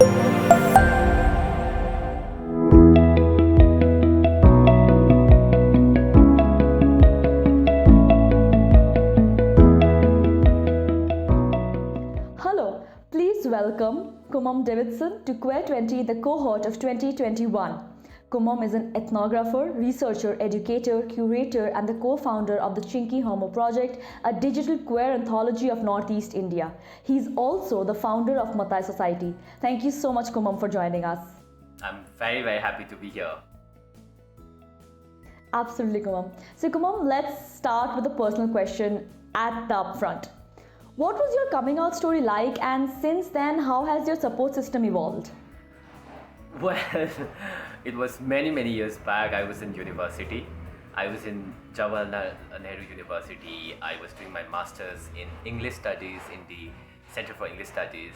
Hello, please welcome Kumam Davidson to QueerTWENTY, the cohort of 2021. Kumam is an ethnographer, researcher, educator, curator, and the co-founder of the Chinky Homo Project, a digital queer anthology of Northeast India. He's also the founder of Matai Society. Thank you so much, Kumam, for joining us. I'm very, very happy to be here. Absolutely, Kumam. So, Kumam, let's start with a personal question at the upfront. What was your coming out story like, and since then, how has your support system evolved? Well, it was many, many years back. I was in university. I was in Jawaharlal Nehru University. I was doing my master's in English Studies in the Center for English Studies.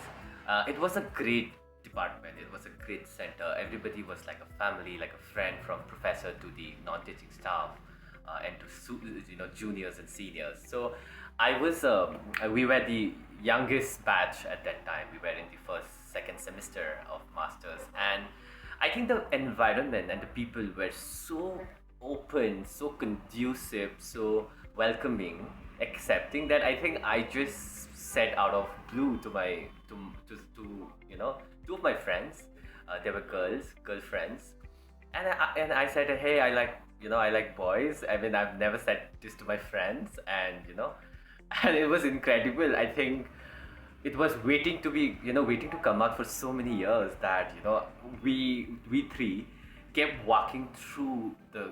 It was a great department. It was a great center. Everybody was like a family, like a friend, from professor to the non-teaching staff, and to juniors and seniors. So I was we were the youngest batch at that time. We were in the second semester of masters, and I think the environment and the people were so open, so conducive, so welcoming, accepting, that I think I just said out of blue to my two of my friends. They were girlfriends, and I said, hey, I like boys. I mean, I've never said this to my friends, and and it was incredible. I think it was waiting to come out for so many years that we three kept walking through the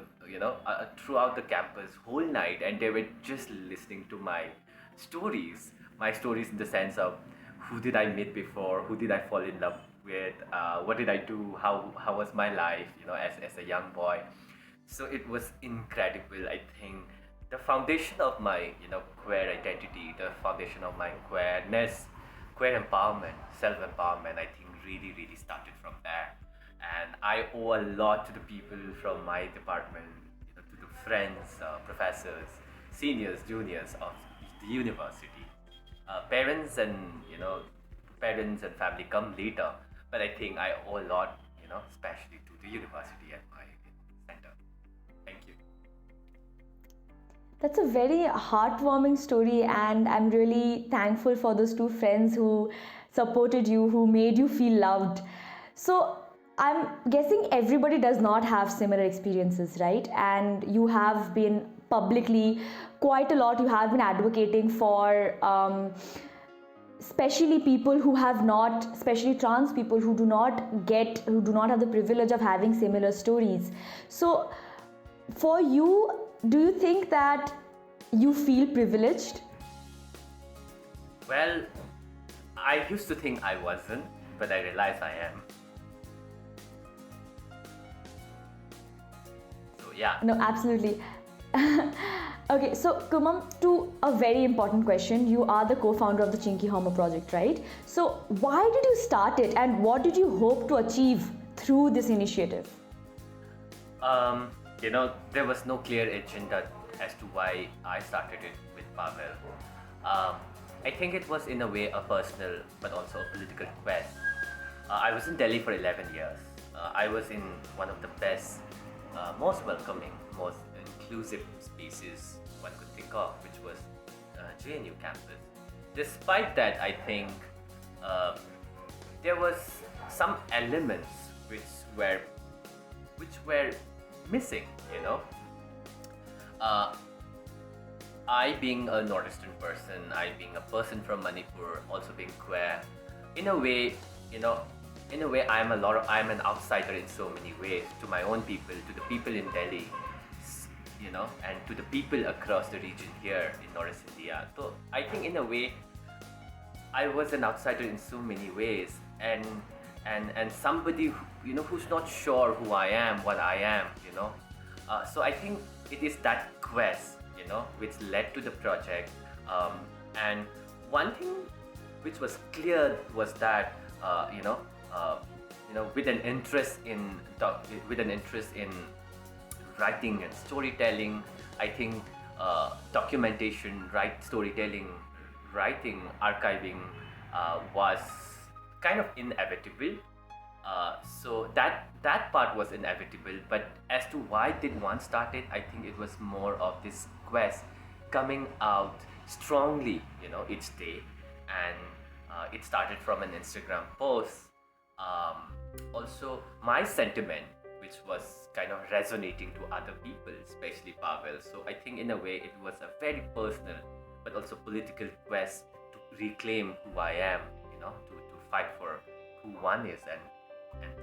throughout the campus whole night, and they were just listening to my stories in the sense of who did I meet before, who did I fall in love with, what did I do, how was my life as a young boy. So it was incredible. I think the foundation of my queer identity, the foundation of my queerness, queer empowerment, self-empowerment, I think really started from there. And I owe a lot to the people from my department, to the friends, professors, seniors, juniors of the university. Parents and family come later, but I think I owe a lot, especially to the university and my center. Thank you. That's a very heartwarming story, and I'm really thankful for those two friends who supported you, who made you feel loved. So, I'm guessing everybody does not have similar experiences, right? And you have been publicly quite a lot, you have been advocating for especially people who have not, especially trans people who do not have the privilege of having similar stories. So, for you, do you think that you feel privileged? Well, I used to think I wasn't, but I realize I am. So yeah. No, absolutely. Okay, so Kumam, to a very important question. You are the co-founder of the Chinky Homo Project, right? So why did you start it, and what did you hope to achieve through this initiative? There was no clear agenda as to why I started it with Pavel. I think it was in a way a personal but also a political quest. I was in Delhi for 11 years. I was in one of the best, most welcoming, most inclusive spaces one could think of, which was JNU campus. Despite that, I think there was some elements which were missing. I being a northeastern person, I being a person from Manipur, also being queer, in a way, I'm an outsider in so many ways to my own people, to the people in Delhi, and to the people across the region here in Northeast India. So I think in a way, I was an outsider in so many ways, and somebody who's not sure who I am, what I am. So I think it is that quest, which led to the project. And one thing which was clear was that with an interest in writing and storytelling, I think documentation, storytelling, writing, archiving was kind of inevitable. So that part was inevitable, but as to why did one start it, I think it was more of this quest coming out strongly, each day. And it started from an Instagram post. Also, my sentiment, which was kind of resonating to other people, especially Pavel. So I think in a way it was a very personal but also political quest to reclaim who I am, to fight for who one is, and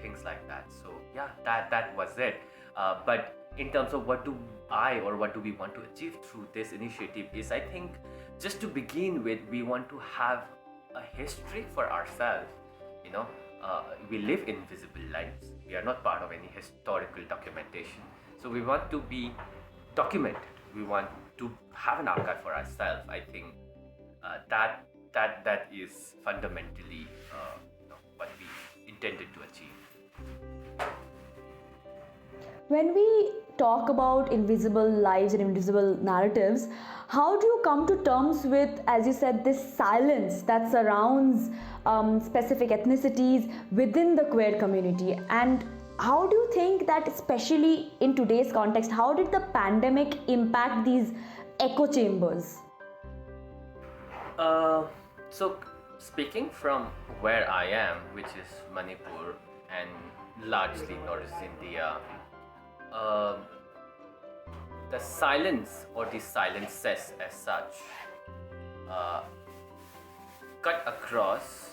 things like that. So yeah, that was it. But in terms of what do we want to achieve through this initiative is, I think, just to begin with, we want to have a history for ourselves. We live invisible lives. We are not part of any historical documentation. So we want to be documented. We want to have an archive for ourselves. I think that is fundamentally what we intended to achieve. When we talk about invisible lives and invisible narratives, how do you come to terms with, as you said, this silence that surrounds specific ethnicities within the queer community? And how do you think that, especially in today's context, how did the pandemic impact these echo chambers? So speaking from where I am, which is Manipur and largely Northeast India, the silence or the silences as such cut across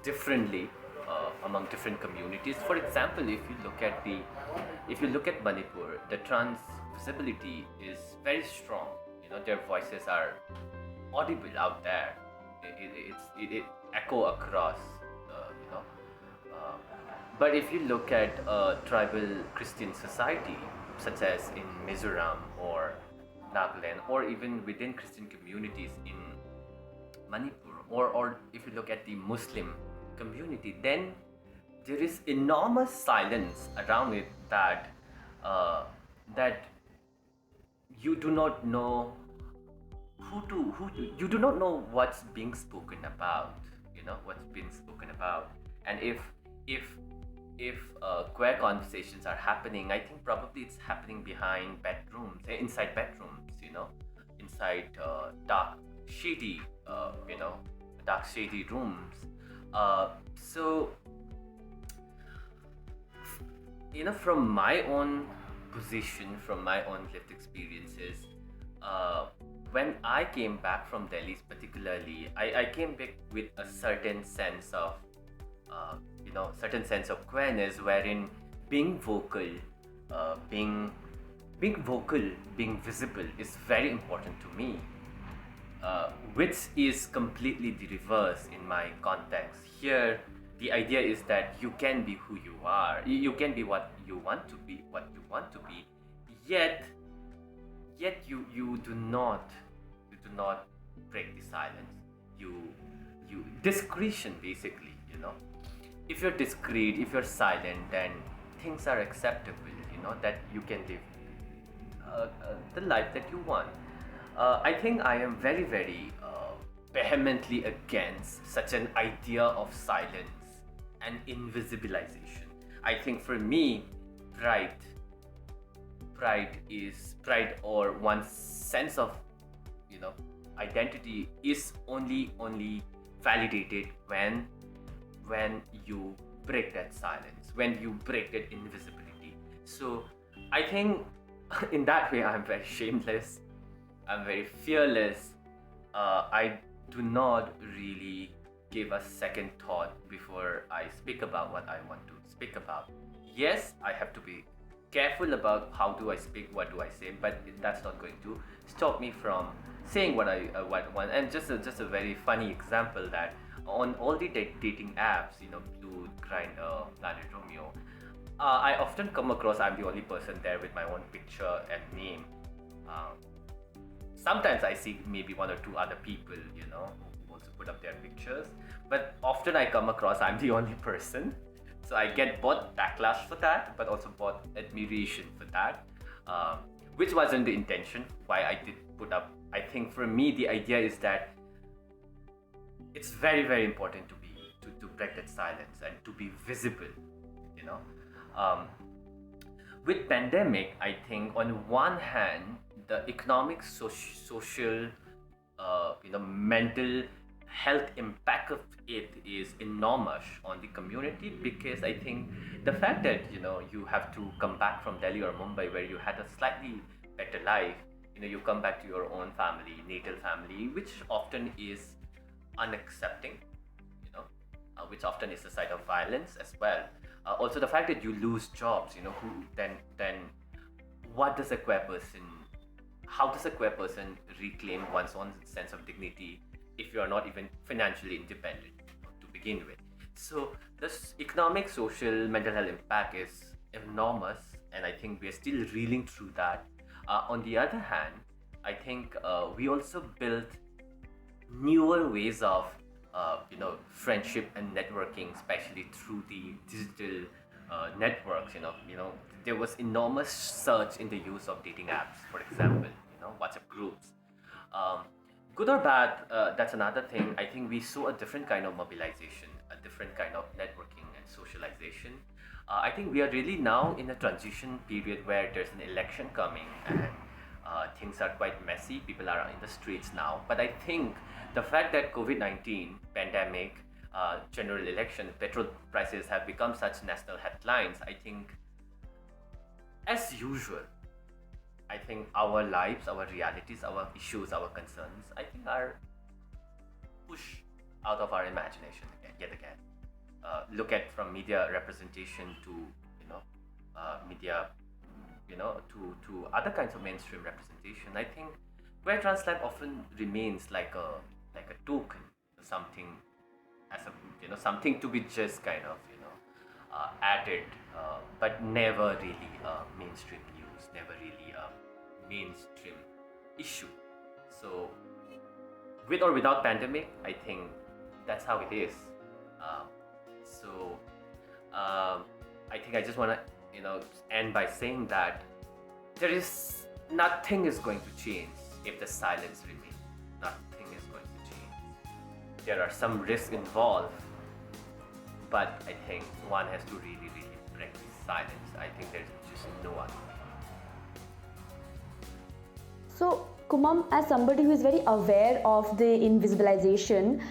differently among different communities. For example, if you look at Manipur, the trans visibility is very strong. Their voices are audible out there. It echo across. But if you look at tribal Christian society, such as in Mizoram or Nagaland, or even within Christian communities in Manipur, or if you look at the Muslim community, then there is enormous silence around it that you do not know you do not know what's being spoken about. And if queer conversations are happening, I think probably it's happening behind bedrooms, inside bedrooms, inside dark, shady rooms. So from my own position, from my own lived experiences, when I came back from Delhi particularly, I came back with a certain sense of queerness, wherein being vocal, being visible is very important to me, which is completely the reverse in my context. Here, the idea is that you can be who you are, you can be what you want to be, yet you do not break the silence. You discretion, basically. If you're discreet, if you're silent, then things are acceptable. That you can live the life that you want. I think I am very, very vehemently against such an idea of silence and invisibilization. I think for me, pride or one's sense of identity is only validated when you break that silence, when you break that invisibility. So I think in that way I'm very shameless, I'm very fearless. I do not really give a second thought before I speak about what I want to speak about. Yes, I have to be careful about how do I speak, what do I say, but that's not going to stop me from saying what I want. And just a very funny example, that on all the dating apps, Blue, Grindr, Planet Romeo, I often come across I'm the only person there with my own picture and name. Sometimes I see maybe one or two other people, who also put up their pictures, but often I come across I'm the only person. So I get both backlash for that, but also both admiration for that, which wasn't the intention why I did put up. I think for me, the idea is that it's very, very important to break that silence and to be visible, you know. With pandemic, I think on one hand, the economic, social, mental health impact of it is enormous on the community, because I think the fact that you have to come back from Delhi or Mumbai where you had a slightly better life, you come back to your own family, natal family, which often is unaccepting, which often is a side of violence as well. Also, the fact that you lose jobs, who then what does a queer person? How does a queer person reclaim one's own sense of dignity if you are not even financially independent to begin with? So this economic, social, mental health impact is enormous, and I think we are still reeling through that. On the other hand, I think we also built newer ways of friendship and networking, especially through the digital networks. There was enormous surge in the use of dating apps, for example, WhatsApp groups. Good or bad, that's another thing. I think we saw a different kind of mobilization, a different kind of networking and socialization. I think we are really now in a transition period where there's an election coming, and things are quite messy. People are in the streets now. But I think the fact that COVID-19 pandemic, general election, petrol prices have become such national headlines, I think, as usual, I think our lives, our realities, our issues, our concerns, I think are pushed out of our imagination yet again. Look at from media representation to media, to other kinds of mainstream representation. I think queer trans life often remains like a token, something as a something to be just kind of added, but never really mainstream news, never really mainstream issue. So with or without pandemic, I think that's how it is. I think I just want to end by saying that nothing is going to change if the silence remains. Nothing is going to change. There are some risks involved, but I think one has to really, really break the silence. I think there's just no other way. So, Kumam, as somebody who is very aware of the invisibilization,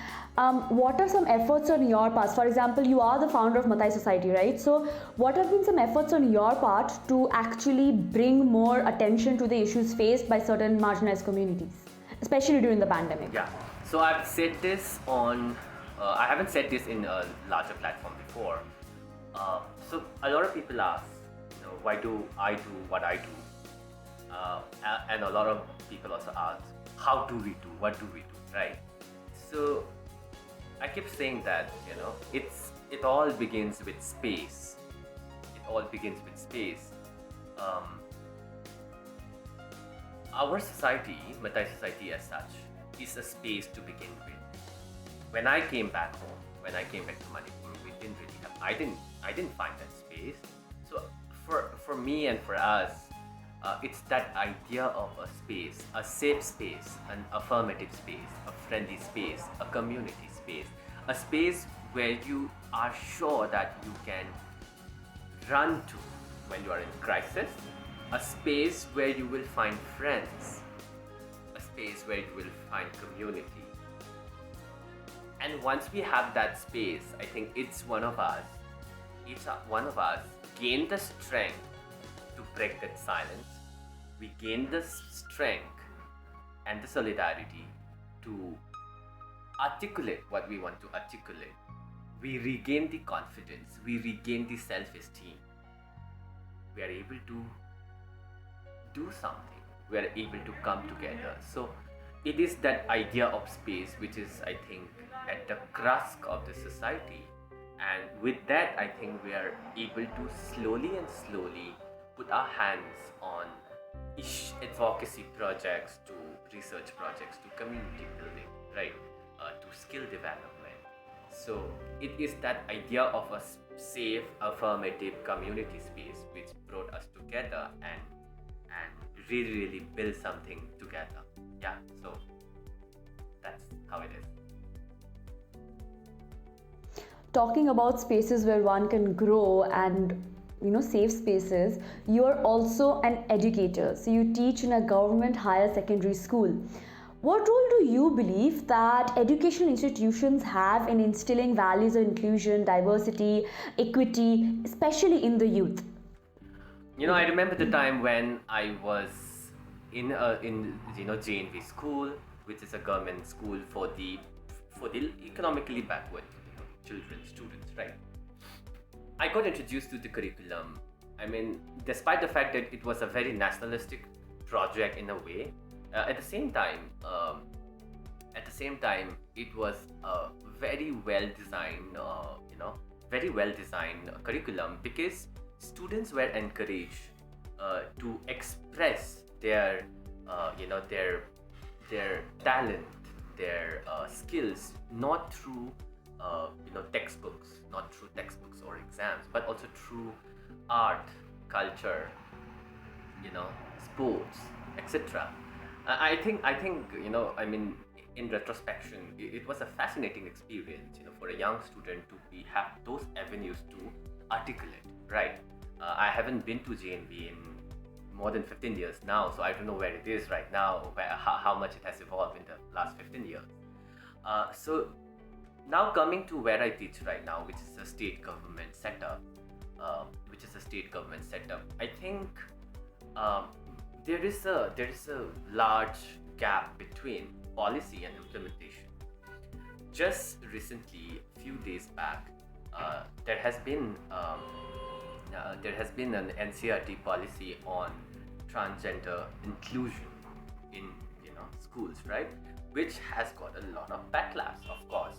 what are some efforts on your part? For example, you are the founder of Matai Society, right? So, what have been some efforts on your part to actually bring more attention to the issues faced by certain marginalized communities, especially during the pandemic? Yeah. So I've said this on. I haven't said this in a larger platform before. So a lot of people ask, why do I do what I do? And a lot of people also ask, how do we do? What do we do? Right? So I keep saying that it all begins with space. It all begins with space. Our society, Matai Society as such, is a space to begin with. When I came back home, when I came back to Manipur, we didn't really have. I didn't find that space. So for me and for us, it's that idea of a space, a safe space, an affirmative space, a friendly space, a community space, a space where you are sure that you can run to when you are in crisis, a space where you will find friends, a space where you will find community. And once we have that space, I think each one of us gain the strength to break that silence. We gain the strength and the solidarity to articulate what we want to articulate. We regain the confidence, we regain the self-esteem. We are able to do something, we are able to come together. So it is that idea of space which is, I think, at the crux of the society. And with that, I think we are able to slowly put our hands on advocacy projects, to research projects, to community building, right? To skill development. So it is that idea of a safe, affirmative community space which brought us together and really build something together. Yeah, so that's how it is. talking about spaces where one can grow and safe spaces, you are also an educator. So you teach in a government higher secondary school. What role do you believe that educational institutions have in instilling values of inclusion, diversity, equity, especially in the youth? I remember the time when I was in JNV school, which is a government school for the economically backward children, students, right? I got introduced to the curriculum. I mean, despite the fact that it was a very nationalistic project in a way, at the same time, it was a very well designed, curriculum, because students were encouraged to express their talent, their skills, not through textbooks, or exams, but also through art, culture, sports, etc. I think in retrospection, it was a fascinating experience, for a young student to have those avenues to articulate, right? I haven't been to JNB in more than 15 years now, so I don't know where it is right now, how much it has evolved in the last 15 years. So now coming to where I teach right now, which is a state government setup, I think there is a large gap between policy and implementation. Just recently, a few days back, there has been an NCRT policy on transgender inclusion in schools, right? Which has got a lot of backlash, of course,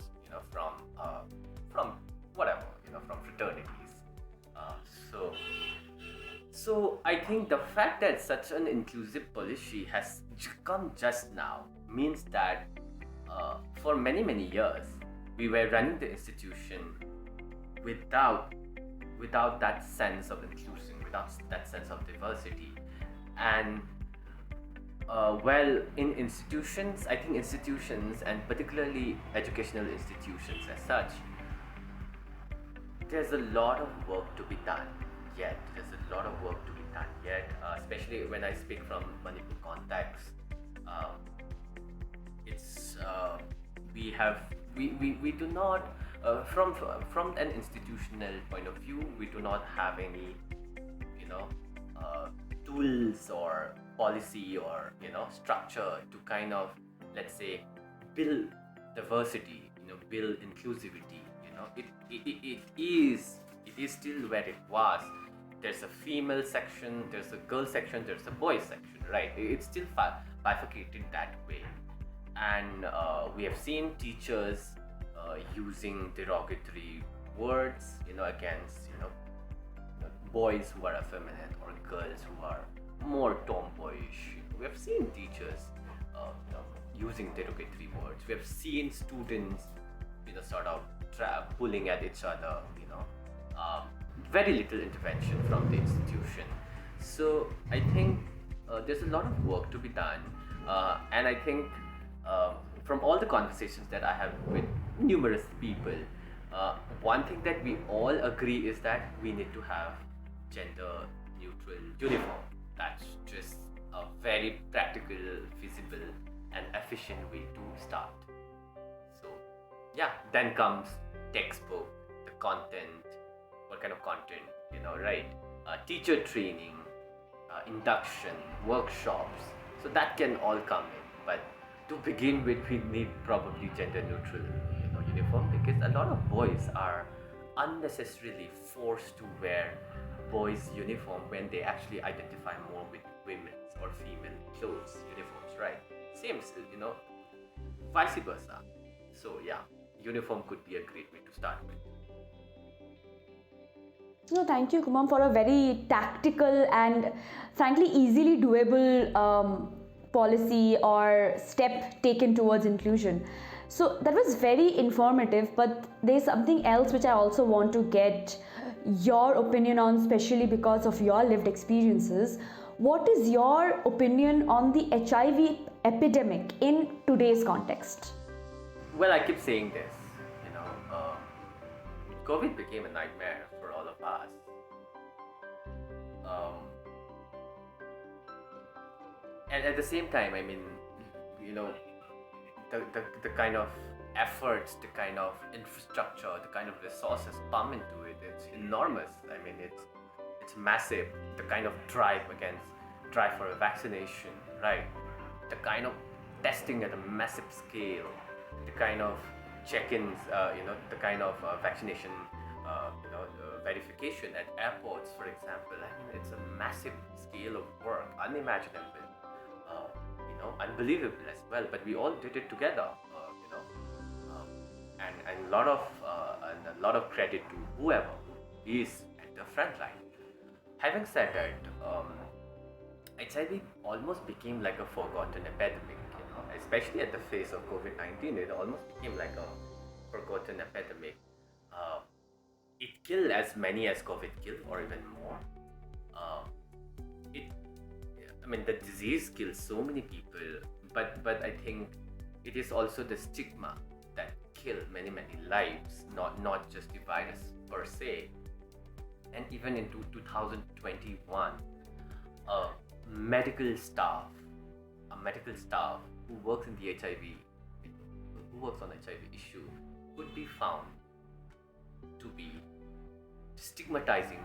from whatever, from fraternities. So I think the fact that such an inclusive policy has come just now means that for many years we were running the institution without that sense of inclusion, without that sense of diversity. And in institutions, I think institutions, and particularly educational institutions as such, there's a lot of work to be done yet. Especially when I speak from Manipur context. We do not, from an institutional point of view, we do not have any tools or policy or structure to kind of, let's say, build diversity, build inclusivity. It is still where it was. There's a female section, there's a girl section, there's a boy section, right? It's still bifurcated that way. And we have seen teachers using derogatory words, against, boys who are effeminate or girls who are more tomboyish. We have seen teachers, using derogatory words. We have seen students, sort of pulling at each other. Very little intervention from the institution. So I think there's a lot of work to be done, and I think from all the conversations that I have with numerous people, one thing that we all agree is that we need to have gender neutral uniform. That's just a very practical, feasible, and efficient way to start. So yeah, then comes textbook, the content, what kind of content, right? Teacher training, induction, workshops. So that can all come in. But to begin with, we need probably gender neutral, uniform, because a lot of boys are unnecessarily forced to wear boys' uniform when they actually identify more with women's or female clothes, uniforms, right? Same, vice versa. So yeah, uniform could be a great way to start with. Thank you, Kumam, for a very tactical and frankly easily doable policy or step taken towards inclusion. So that was very informative, but there's something else which I also want to get your opinion on, especially because of your lived experiences. What is your opinion on the HIV epidemic in today's context? Well, I keep saying this, COVID became a nightmare for all of us. And at the same time, I mean, you know, the kind of efforts, the kind of infrastructure, the kind of resources pumped into it, it's enormous. I mean, it's massive. The kind of drive for a vaccination, right? The kind of testing at a massive scale, the kind of check-ins, the kind of vaccination, verification at airports, for example. I mean, it's a massive scale of work, unimaginable, unbelievable as well. But we all did it together, and a lot of credit to whoever is at the front line. Having said that, HIV almost became like a forgotten epidemic, especially at the face of COVID-19. It almost became like a forgotten epidemic. It killed as many as COVID killed, or even more. The disease kills so many people, but I think it is also the stigma that killed many lives, not just the virus per se. And even in 2021, medical staff who works in the who works on HIV issue could be found to be stigmatizing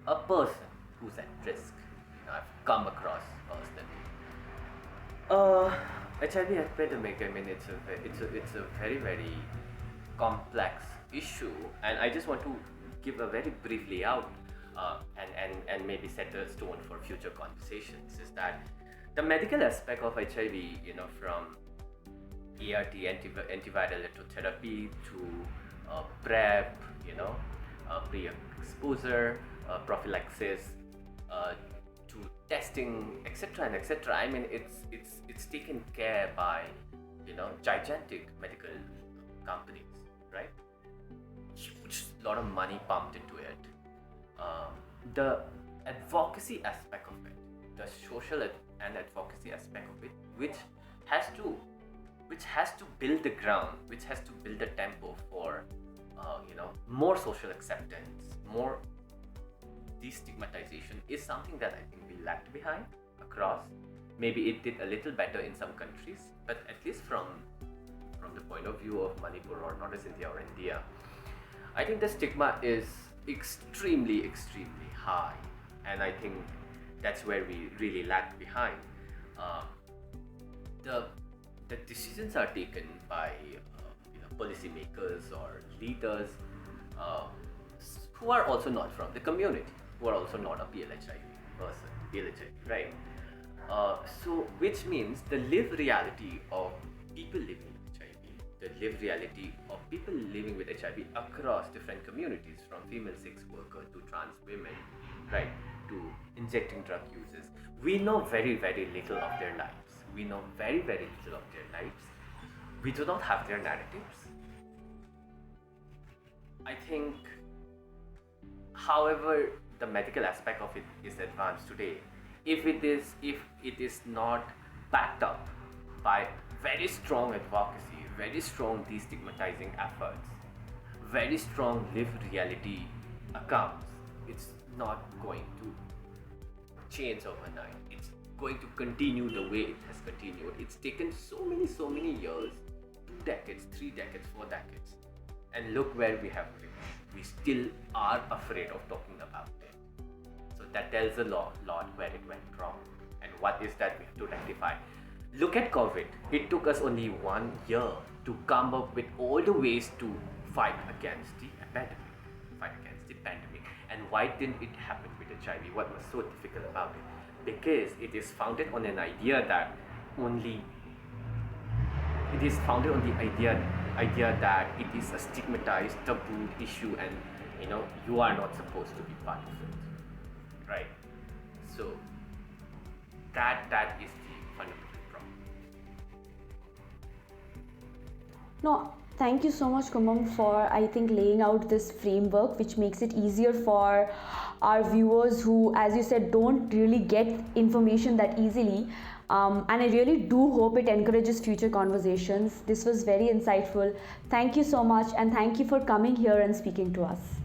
a person who's at risk. I've come across personally. HIV epidemic. I mean, it's a very complex issue, and I just want to give a very brief layout and maybe set the stone for future conversations. Is that the medical aspect of HIV, from ART, antiviral therapy, to PrEP, pre-exposure, prophylaxis, to testing, etc. and etc. I mean, it's taken care by gigantic medical companies, right? Huge lot of money pumped into it. The advocacy aspect of it, the social and advocacy aspect of it, which has to build the ground, which has to build the tempo for more social acceptance, more destigmatization, is something that I think we lagged behind across. Maybe it did a little better in some countries, but at least from the point of view of Manipur or Northeast India or India, I think the stigma is extremely high, and I think that's where we really lagged behind. The decisions are taken by policymakers or leaders who are also not from the community, who are also not a PLHIV person, PLHIV, right? So which means the lived reality of people living with HIV, the lived reality of people living with HIV across different communities, from female sex worker to trans women, right, to injecting drug users. We know very little of their lives. We know very little of their lives. We do not have their narratives. I think, however, the medical aspect of it is advanced today. If it is not backed up by very strong advocacy, very strong destigmatizing efforts, very strong lived reality accounts, it's not going to change overnight. It's going to continue the way it has continued. It's taken so many years, 2 decades, 3 decades, 4 decades. And look where we have reached. We still are afraid of talking about it. So that tells a lot where it went wrong and what is that we have to rectify. Look at COVID. It took us only 1 year to come up with all the ways to fight against the epidemic, fight against the pandemic. And why didn't it happen with HIV? What was so difficult about it? Because it is founded on an idea that that it is a stigmatized, taboo issue, and you are not supposed to be part of it, right? So that is the fundamental problem. No, Thank you so much, Kumam, for I think laying out this framework, which makes it easier for our viewers who, as you said, don't really get information that easily. And I really do hope it encourages future conversations. This was very insightful. Thank you so much, and thank you for coming here and speaking to us.